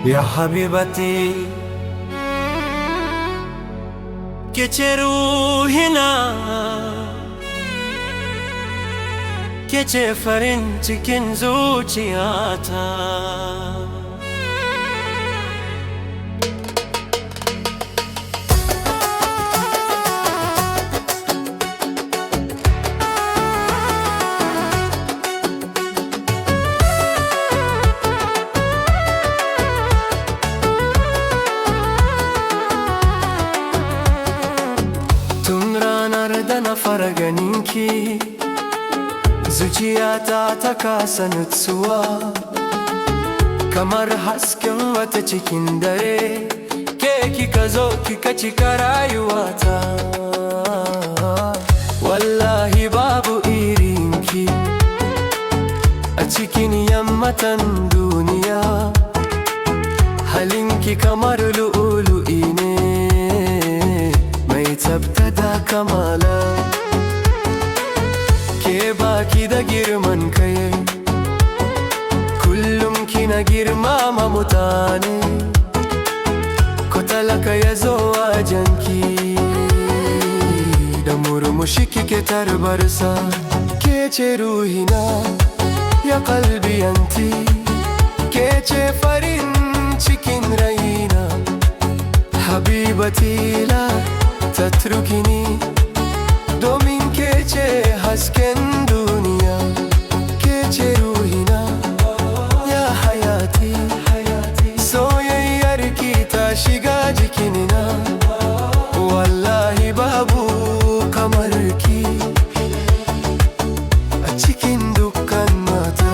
يا حبيبتي kece ruhina, kece farin cikin zuciyata. Tun ranar da na fara ganinki, zuciyata ta kasa nutsuwa, kamar hasken wata cikin dare. Ke kika zo kika cika rayuwata, wallahi babu irinki a cikin yammatan duniya. Halinki kamar lu'ulu'i ne mai tsafta da kamala. Ke baki da girman kai, kullum kina girmama mutane. Ko talaka ya zo wajenki, da murmushi kike tarbarsa. Ke ce ruhina, ya kalbi yanti, ke ce farin cikin raina. Habibati la tatrukini, domin ke ce hasken duniya. Ke ce ruhina, ya hayati, soyayyarki ta shiga jikinina. Wallahi babu kamar ki a cikin dukkan mata.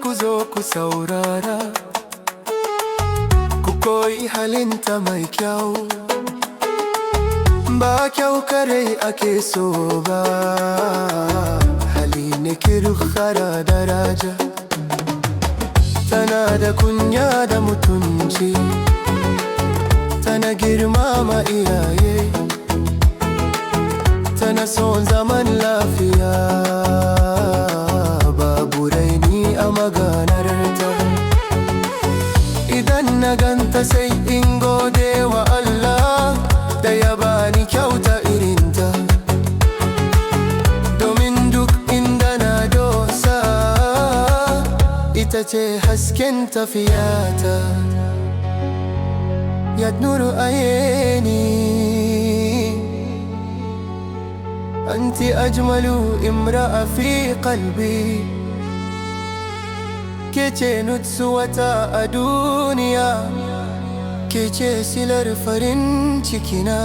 Ku zo ku saurara, ku koyi halinta mai kyau. Ba kyau kare ake so ba, hali ne kirkara daraja. Tana da kunya da mutunci, tana girmama iyaye, tana son zaman lafiya. Babu raini a maganarta, idan na ganta sai in gode wa Allah da ya bani kyauta irinta. Domin duk inda na dosa, ita ce hasken tafiyata. Ya nuru ayeni, anti ajmalu imra'a fi qalbi. Ke ce nutsuwata a duniya, ke ce silar farin cikina.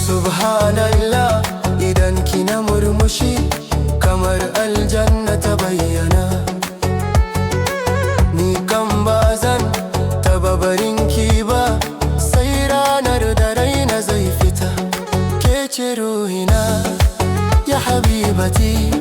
Subhanallah, idan kina murmushi kamar aljanna ta bayyana. Ni kan ba zan taba barinki ba, sai ranar da raina zai fita. Ke ce ruhina, ya habibati.